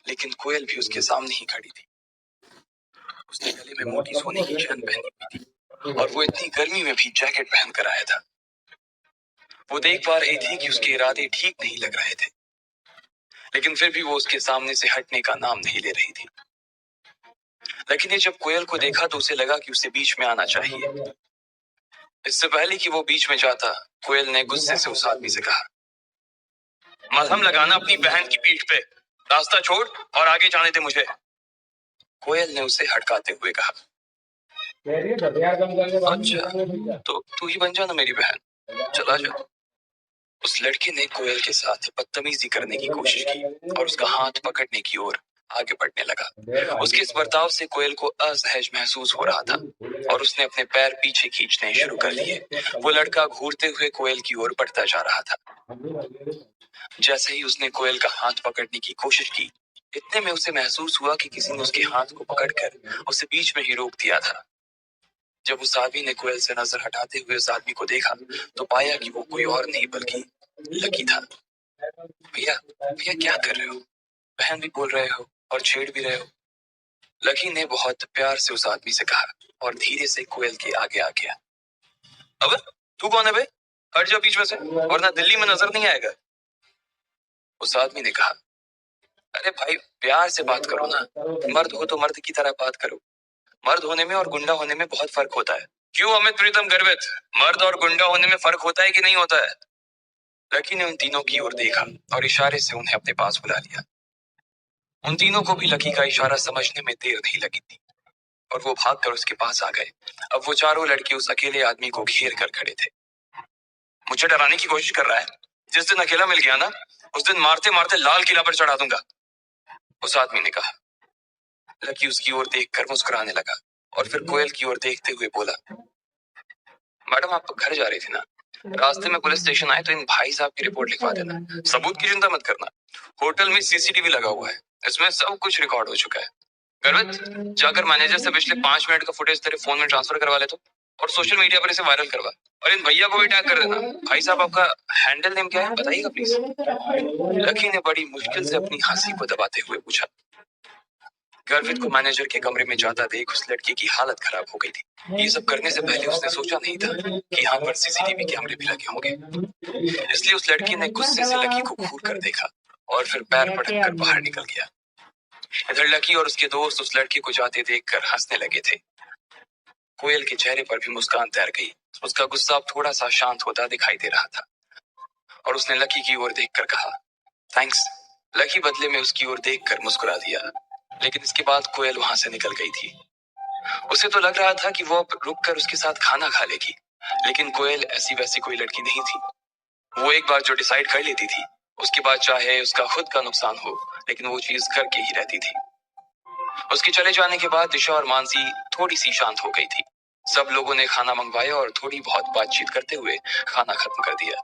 लेकिन कोयल भी उसके सामने ही खड़ी थी। उसने गले में मोटी सोने की चैन पहनी हुई थी और वो इतनी गर्मी में भी जैकेट पहन कर आया था। वो देख पा रही थी कि उसके इरादे ठीक नहीं लग रहे थे, लेकिन फिर भी वो उसके सामने से हटने का नाम नहीं ले रही थी। लेकिन जब कोयल को देखा तो उसे लगा कि उसे बीच में आना चाहिए। इससे पहले कि वो बीच में जाता, कोयल ने गुस्से से उस आदमी से कहा, मलहम लगाना अपनी बहन की पीठ पे, रास्ता छोड़ और आगे जाने दे मुझे। कोयल ने उसे हटकाते हुए कहा, अच्छा तो तू ही बन जाना मेरी बहन, चला जा। उस लड़के ने कोयल के साथ बदतमीजी करने की कोशिश की और उसका हाथ पकड़ने की ओर आगे बढ़ने लगा। उसके इस बर्ताव से कोयल को असहज महसूस हो रहा था और उसने अपने पैर पीछे खींचने शुरू कर दिए। वो लड़का घूरते हुए कोयल की ओर बढ़ता जा रहा था। जैसे ही उसने कोयल का हाथ पकड़ने की कोशिश की, इतने में उसे महसूस हुआ कि किसी ने उसके हाथ को पकड़कर उसे बीच में ही रोक दिया था। जब उस आदमी ने कोयल से नजर हटाते हुए उस आदमी को देखा तो पाया कि वो कोई और नहीं बल्कि लकी था। भैया भैया क्या कर रहे हो? बहन भी बोल रहे हो और छेड़ भी रहे हो। लकी ने बहुत प्यार से उस आदमी से कहा और धीरे से कोयल के आगे आ गया। अब तू कौन है बे? हट जा बीच में से, वरना दिल्ली में नजर नहीं आएगा। उस आदमी ने कहा, अरे भाई प्यार से बात करो ना, मर्द हो तो मर्द की तरह बात करो। मर्द होने में और गुंडा होने में बहुत फर्क होता है। क्यों अमित प्रीतम गर्वित, मर्द और गुंडा होने में फर्क होता है कि नहीं होता है? लकी ने उन तीनों की ओर देखा और इशारे से उन्हें अपने पास बुला लिया। उन तीनों को भी लकी का इशारा समझने में देर नहीं लगी थी और वो भागकर उसके पास आ गए। अब वो चारों लड़के उस अकेले आदमी को घेर कर खड़े थे। मुझे डराने की कोशिश कर रहा है? जिस दिन अकेला मिल गया ना, उस दिन मारते मारते लाल किला पर चढ़ा दूंगा, उस आदमी ने कहा। लकी उसकी ओर देखकर मुस्कुराने लगा और फिर कोयल की ओर देखते हुए बोला, मैडम आप घर जा रही थी ना, रास्ते में पुलिस स्टेशन आए तो इन भाई साहब की रिपोर्ट लिखवा देना। सबूत की चिंता मत करना, होटल में सीसीटीवी लगा हुआ है, इसमें सब कुछ रिकॉर्ड हो चुका है। गर्वित, जाकर मैनेजर से पिछले 5 मिनट का फुटेज तेरे फोन में ट्रांसफर करवा ले तो, और सोशल मीडिया पर इसे वायरल करवा, और इन भैया को भी टैग कर देना। भाई साहब आपका हैंडल नेम क्या है बताइएगा प्लीज। लकी ने बड़ी मुश्किल से अपनी हंसी को दबाते हुए पूछा। गर्वित को मैनेजर के कमरे में जाता देख उस लड़की की हालत खराब हो गई थी। ये सब करने से पहले उसने सोचा नहीं था कि यहाँ पर सीसीटीवी कैमरे भी लगे होंगे। इसलिए उस लड़की ने गुस्से से लकी को घूर कर देखा और फिर पैर पटक कर बाहर निकल गया। इधर लकी और उसके दोस्त उस लड़की को जाते देखकर हंसने लगे थे। कोयल के चेहरे पर भी मुस्कान तैर गई। उसका गुस्सा अब थोड़ा सा शांत होता दिखाई दे रहा था और उसने लकी की ओर देखकर कहा, थैंक्स। लकी बदले में उसकी ओर देखकर मुस्कुरा दिया, लेकिन इसके बाद कोयल वहां से निकल गई थी। उसे तो लग रहा था कि वो अब रुक कर उसके साथ खाना खा लेगी, लेकिन कोयल ऐसी वैसी कोई लड़की नहीं थी। वो एक बार जो डिसाइड कर लेती थी, उसके बाद चाहे उसका खुद का नुकसान हो, लेकिन वो चीज करके ही रहती थी। उसके चले जाने के बाद दिशा और मानसी थोड़ी सी शांत हो गई थी। सब लोगों ने खाना मंगवाया और थोड़ी बहुत बातचीत करते हुए खाना खत्म कर दिया।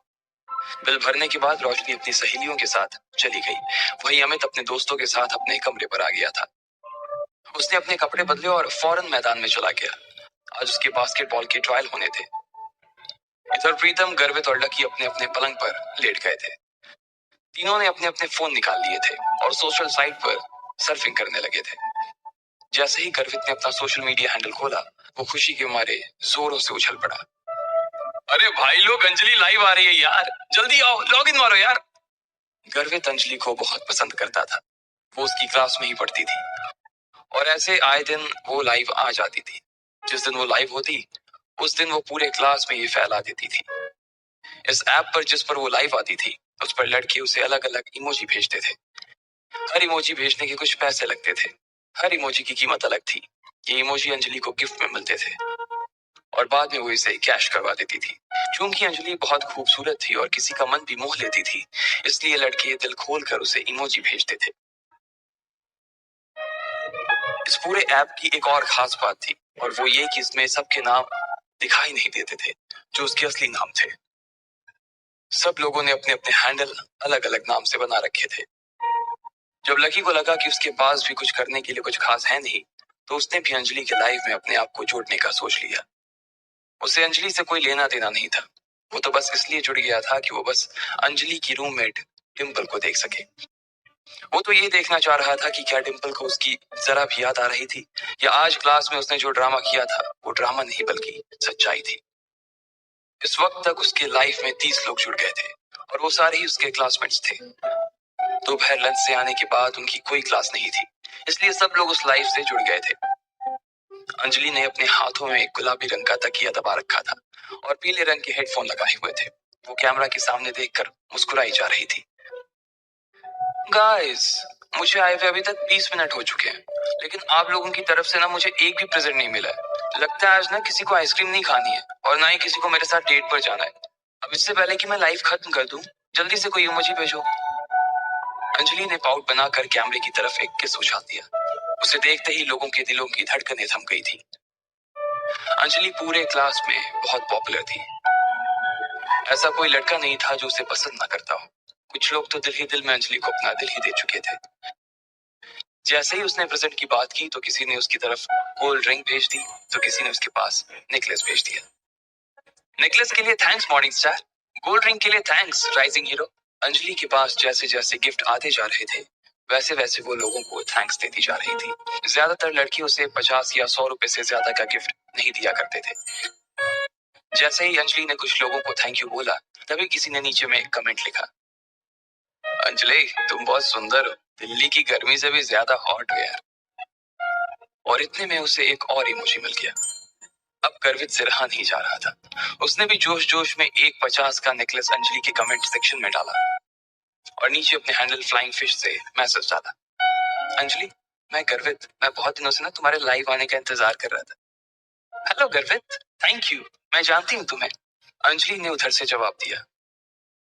बिल भरने के बाद रोशनी अपनी सहेलियों के साथ चली गई। वहीं अमित अपने दोस्तों के साथ अपने कमरे पर आ गया था। उसने अपने कपड़े बदले और फौरन मैदान में चला गया। आज उसके बास्केटबॉल के ट्रायल होने थे। इधर प्रीतम, गर्वित और लकी अपने अपने पलंग पर लेट गए थे। तीनों ने अपने अपने फोन निकाल लिए थे और सोशल साइट पर सर्फिंग करने लगे थे। जैसे ही गर्वित ने अपना सोशल मीडिया हैंडल खोला, वो खुशी के मारे जोरों से उछल पड़ा। अरे भाई लोग, अंजलि लाइव आ रही है यार, जल्दी आओ, लॉग इन मारो यार। गर्वित अंजलि को बहुत पसंद करता था। वो उसकी क्लास में ही पढ़ती थी और ऐसे आए दिन वो लाइव आ जाती थी। जिस दिन वो लाइव होती, उस दिन वो पूरे क्लास में ये फैला देती थी। इस ऐप पर जिस पर वो लाइव आती थी, उस पर लड़के उसे अलग अलग इमोजी भेजते थे। हर इमोजी भेजने के कुछ पैसे लगते थे। हर इमोजी की कीमत अलग थी। ये इमोजी अंजलि को गिफ्ट में मिलते थे और बाद में वो इसे कैश करवा देती थी। क्योंकि अंजलि बहुत खूबसूरत थी और किसी का मन भी मोह लेती थी, इसलिए लड़के दिल खोल कर उसे इमोजी भेजते थे। इस पूरे ऐप की एक और खास बात थी और वो ये कि इसमें सबके नाम दिखाई नहीं देते थे जो उसके असली नाम थे। सब लोगों ने अपने अपने हैंडल अलग अलग नाम से बना रखे थे। जब लकी को लगा कि उसके पास भी कुछ करने के लिए कुछ खास है नहीं, तो उसने भी अंजलि के लाइफ में अपने आप को जोड़ने का सोच लिया। उसे अंजलि से कोई लेना देना नहीं था। वो तो बस इसलिए जुड़ गया था कि वो बस अंजलि की रूममेट डिम्पल को देख सके। वो तो ये देखना चाह रहा था कि क्या डिम्पल को उसकी जरा भी याद आ रही थी, या आज क्लास में उसने जो ड्रामा किया था वो ड्रामा नहीं बल्कि सच्चाई थी। इस वक्त तक उसके लाइफ में 30 लोग जुड़ गए थे और वो सारे ही उसके क्लासमेट्स थे। दोपहर लंच से आने के बाद उनकी कोई क्लास नहीं थी, इसलिए सब लोग उस लाइफ से जुड़ गए थे। अंजलि ने अपने हाथों में एक गुलाबी रंग का तकिया दबा रखा था और पीले रंग के हेडफोन लगाए हुए थे। वो कैमरा के सामने देखकर मुस्कुराई जा रही थी। गाइस, मुझे आए हुए अभी तक 20 मिनट हो चुके हैं, लेकिन आप लोगों की तरफ से ना मुझे एक भी प्रेजेंट नहीं मिला है। लगता है आज ना किसी को आइसक्रीम नहीं खानी है और ना ही किसी को मेरे साथ डेट पर जाना है। अब इससे पहले कि मैं लाइव खत्म कर दूं, जल्दी से कोई इमोजी भेजो। अंजलि ने पाउट बनाकर कैमरे की तरफ एक किस उछाल दिया। उसे देखते ही लोगों के दिलों की धड़कनें थम गई थी। अंजलि पूरे क्लास में बहुत पॉपुलर थी। ऐसा कोई लड़का नहीं था जो उसे पसंद ना करता हो। कुछ लोग तो दिल ही दिल में अंजलि को अपना दिल ही दे चुके थे। जैसे ही उसने प्रेजेंट की बात की तो किसी ने उसकी तरफ गोल्ड रिंग भेज दी, तो किसी ने उसके पास नेकलेस भेज दिया। नेकलेस के लिए thanks morning star, gold ring के लिए थैंक्स राइजिंग हीरो। अंजलि के पास जैसे जैसे गिफ्ट आते जा रहे थे, वैसे वैसे वो लोगों को थैंक्स देती जा रही थी। ज्यादातर लड़की उसे 50 या 100 रुपए से ज्यादा का गिफ्ट नहीं दिया करते थे। जैसे ही अंजलि ने कुछ लोगों को थैंक यू बोला, तभी किसी ने नीचे में एक कमेंट लिखा, अंजलि तुम बहुत सुंदर हो, दिल्ली की गर्मी से भी ज्यादा हॉट हो यार। और इतने में उसे एक और इमोजी मिल गया। अब गर्वित से रहा नहीं जा रहा था। उसने भी जोश जोश में एक 50 का नेकलेस अंजलि के कमेंट सेक्शन में डाला और नीचे अपने हैंडल फ्लाइंग फिश से मैसेज डाला, अंजलि मैं गर्वित, मैं बहुत दिनों से ना तुम्हारे लाइव आने का इंतजार कर रहा था। हेलो गर्वित, थैंक यू, मैं जानती हूँ तुम्हें। अंजलि ने उधर से जवाब दिया।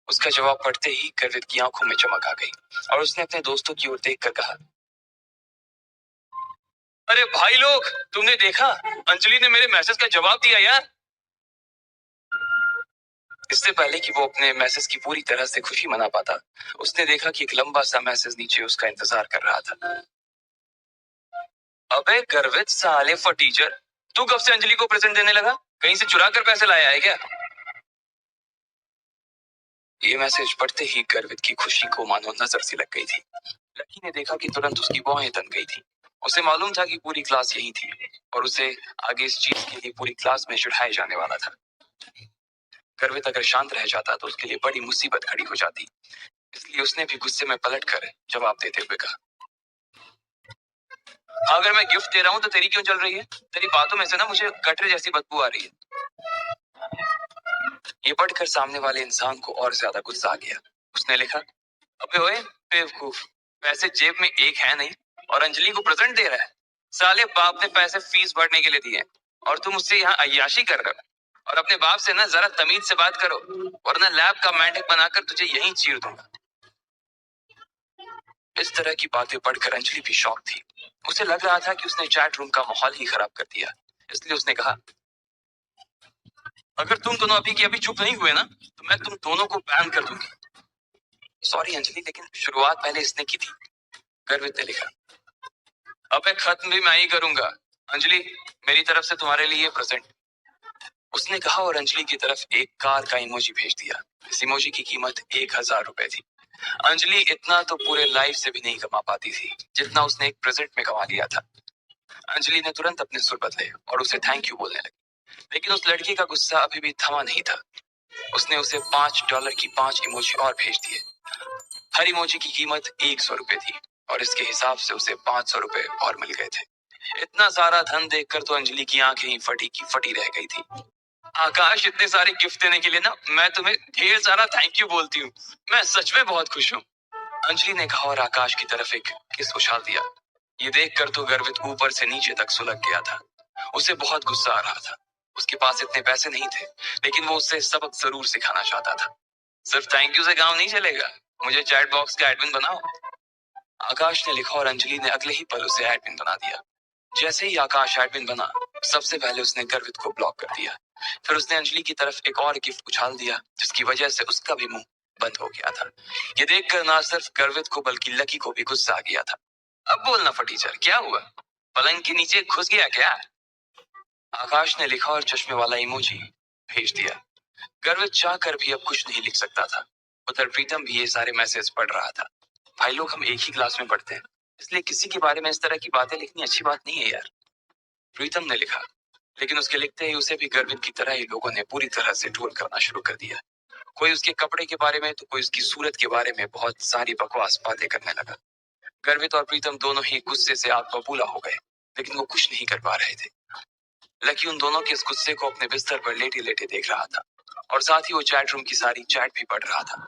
उसका जवाब पढ़ते ही गर्वित की आंखों में चमक आ गई और उसने अपने दोस्तों की ओर देखकर कहा, अरे भाई लोग, तुमने देखा, अंजलि ने मेरे मैसेज का जवाब दिया यार। इससे पहले कि वो अपने मैसेज की पूरी तरह से खुशी मना पाता, उसने देखा कि एक लंबा सा मैसेज नीचे उसका इंतजार कर रहा था। अबे गर्वित साले फटीचर, तू कब से अंजलि को प्रेजेंट देने लगा? कहीं से चुरा कर पैसे लाया है क्या? ये मैसेज पढ़ते ही गर्वित की खुशी को मानो नजर सी लग गई थी। लकी ने देखा कि तुरंत उसकी बाहें तन गई थी। उसे मालूम था कि पूरी क्लास यही थी और उसे आगे इस चीज के लिए पूरी क्लास में चिढ़ाया जाने वाला था। गर्वित अगर शांत रह जाता तो उसके लिए बड़ी मुसीबत खड़ी हो जाती, इसलिए उसने भी गुस्से में पलट कर जवाब देते हुए कहा, अगर मैं गिफ्ट दे रहा हूँ तो तेरी क्यों जल रही है? तेरी बातों में से ना मुझे गटरे जैसी बदबू आ रही है। ये पढ़कर सामने वाले इंसान को और ज्यादा गुस्सा आ गया। उसने लिखा, अबे ओए बेवकूफ, पैसे जेब में एक है नहीं और अंजलि को प्रेजेंट दे रहा है। साले बाप ने पैसे फीस भरने के लिए दिए और तुम उससे यहाँ अय्याशी कर रहे हो। और अपने बाप से ना जरा तमीज से बात करो, वरना लैब का मेंढक बनाकर तुझे यहीं चीर दूंगा। इस तरह की बातें पढ़कर अंजलि भी शॉक थी। उसे लग रहा था कि उसने चैट रूम का माहौल ही खराब कर दिया। इसलिए उसने कहा, अगर तुम दोनों अभी की अभी चुप नहीं हुए ना, तो मैं तुम दोनों को बैन कर दूंगी। सॉरी अंजलि, लेकिन शुरुआत पहले इसने की थी। गर्वित ने लिखा, अबे खत्म भी मैं ही करूंगा। अंजलि, मेरी तरफ से तुम्हारे लिए प्रेजेंट, उसने कहा और अंजलि की तरफ एक कार का इमोजी भेज दिया। इस इमोजी की कीमत 1000 रुपए थी। अंजलि इतना तो पूरे लाइफ से भी नहीं कमा पाती थी जितना उसने एक प्रेजेंट में कमा लिया था। अंजलि ने तुरंत अपने सुर बदले और उसे थैंक यू बोलने लगी, लेकिन उस लड़की का गुस्सा अभी भी थमा नहीं था। उसने उसे $5 की 5 इमोजी और भेज दिए। हर इमोजी की कीमत 100 रुपए थी और इसके हिसाब से उसे 500 रुपए और मिल गए थे। इतना सारा धन देखकर तो अंजलि की आंखें ही फटी की फटी रह गई थी। आकाश, इतने सारे गिफ्ट देने के लिए ना मैं तुम्हें ढेर सारा थैंक यू बोलती हूँ। मैं सच में बहुत खुश हूँ, अंजलि ने कहा और आकाश की तरफ एक किस उछाल दिया। ये देखकर तो गर्वित ऊपर से नीचे तक सुलग गया था। उसे बहुत गुस्सा आ रहा था। उसके पास इतने पैसे नहीं थे, लेकिन वो उससे सबक जरूर सिखाना चाहता था। सिर्फ थैंक यू से काम नहीं चलेगा, मुझे चैट बॉक्स का एडमिन बनाओ, आकाश ने लिखा और अंजलि ने अगले ही पल उसे एडमिन बना दिया। जैसे ही आकाश एडमिन बना, सबसे पहले उसने गर्वित को ब्लॉक कर दिया। फिर उसने अंजलि की तरफ एक और गिफ्ट उछाल दिया, जिसकी वजह से उसका भी मुंह बंद हो गया था। ये देखकर ना सिर्फ गर्वित को बल्कि लकी को भी गुस्सा आ गया था। अब बोलना फटीचर, क्या हुआ? पलंग के नीचे घुस गया क्या? आकाश ने लिखा और चश्मे वाला इमोजी भेज दिया। गर्वित चाह कर भी अब कुछ नहीं लिख सकता था। उधर प्रीतम भी ये सारे मैसेज पढ़ रहा था। भाई लोग, हम एक ही क्लास में पढ़ते हैं, इसलिए किसी के बारे में इस तरह की बातें लिखनी अच्छी बात नहीं है यार। प्रीतम ने लिखा। लेकिन उसके लिखते ही उसे भी गर्वित की तरह ही लोगों ने पूरी तरह से ट्रोल करना शुरू कर दिया। कोई उसके कपड़े के बारे में तो कोई उसकी सूरत के बारे में बहुत सारी बकवास बातें करने लगा। गर्वित और प्रीतम दोनों ही गुस्से से आग बबूला हो गए, लेकिन वो कुछ नहीं कर पा रहे थे। लकी उन दोनों के इस गुस्से को अपने बिस्तर पर लेटे लेटे देख रहा था और साथ ही वो चैट रूम की सारी चैट भी पढ़ रहा था।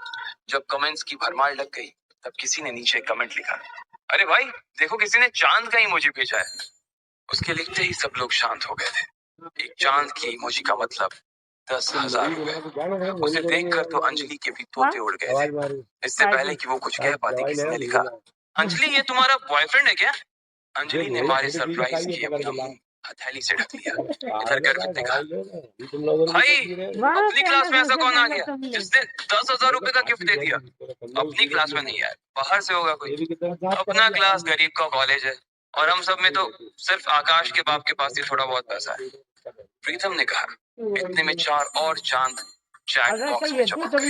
जब कमेंट्स की भरमार लग गई, तब किसी ने नीचे कमेंट लिखा, अरे भाई देखो, किसी ने चांद का इमोजी भेजा है। उसके लिखते ही सब लोग शांत हो गए थे। एक चांद की इमोजी का मतलब 10,000 रुपए। उसे देखकर तो अंजलि के भी तोते उड़ गए थे। इससे पहले कि वो कुछ कह पाती, किसी ने लिखा, अंजलि ये तुम्हारा बॉयफ्रेंड है क्या? अंजलि ने मारे सरप्राइज की अपना मुंह हथेली से ढक लिया। इधर गर्वित ने कहा, भाई अपनी क्लास में ऐसा कौन आ गया जिसने 10,000 रुपए का गिफ्ट दे दिया? अपनी क्लास में नहीं यार, बाहर से होगा कोई। अपना क्लास गरीब का कॉलेज है और हम सब में तो सिर्फ आकाश के बाप के पास ही थोड़ा बहुत पैसा है। प्रीतम ने कहा। इतने में 4 और चांद चैट बॉक्स में चमक गए।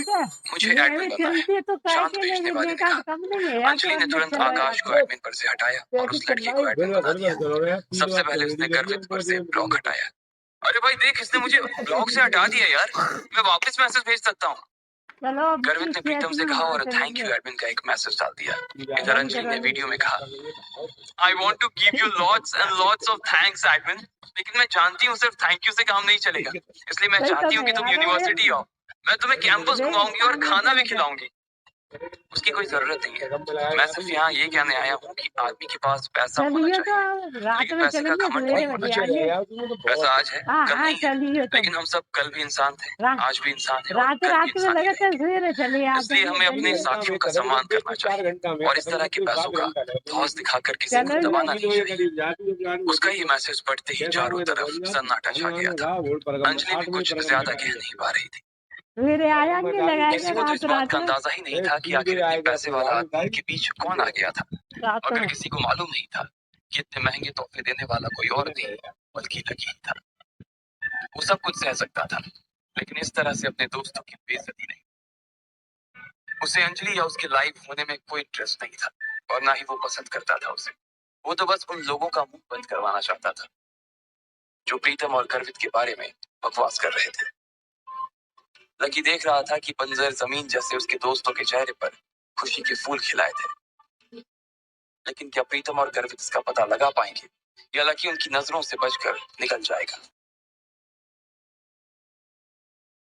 मुझे एडमिन बनना है, शांत भेजने वाले ने कहा। अंजलि ने तुरंत आकाश को एडमिन पर से हटाया और उस लड़की को एडमिन बना दिया। सबसे पहले उसने गर्वित पर से ब्लॉक हटाया। अरे भाई देख, इसने मुझे ब्लॉक से हटा दिया यार, मैं वापस मैसेज भेज सकता हूँ। गर्वित ने प्रीतम से कहा और थैंक यू एडमिन का एक मैसेज डाल दिया। इधर अंजलि ने वीडियो में कहा, I want to give you lots and lots of thanks admin, लेकिन मैं जानती हूँ सिर्फ थैंक यू से काम नहीं चलेगा, इसलिए मैं चाहती हूँ कि तुम यूनिवर्सिटी आओ। मैं तुम्हें कैंपस घुमाऊंगी और खाना भी खिलाऊंगी। उसकी कोई जरूरत नहीं है, मैं सिर्फ यहाँ ये कहने आया हूँ कि आदमी के पास पैसा होना चाहिए, लेकिन पैसे का घमंड नहीं होना चाहिए। पैसा आज है, कल नहीं है, लेकिन हम सब कल भी इंसान थे, आज भी इंसान है और कल भी इंसान ही रहेंगे। इसलिए हमें अपने साथियों का सम्मान करना चाहिए और इस तरह के पैसों का धौंस दिखाकर किसी को दबाना नहीं चाहिए। उसका ये मैसेज पढ़ते ही चारों तरफ सन्नाटा छा गया था। अंजलि भी कुछ ज्यादा कह नहीं पा रही थी। किसी को तो इस बात का अंदाजा ही नहीं था कि आखिर इतने पैसे वाला आदमी के बीच कौन आ गया था। अगर किसी को मालूम नहीं था कि इतने महंगे तोहफे देने वाला कोई और नहीं बल्कि लकी था। वो सब कुछ सह सकता था, लेकिन इस तरह से अपने दोस्तों की बेइज्जती नहीं। उसे अंजलि या उसके लाइव होने में कोई इंटरेस्ट नहीं था और ना ही वो पसंद करता था उसे। वो तो बस उन लोगों का मुंह बंद करवाना चाहता था जो प्रीतम और गर्वित के बारे में बकवास कर रहे थे। लकी देख रहा था कि बंजर जमीन जैसे उसके दोस्तों के चेहरे पर खुशी के फूल खिलाए थे, लेकिन क्या प्रीतम और गर्वित इसका पता लगा पाएंगे या लकी उनकी नजरों से बचकर निकल जाएगा?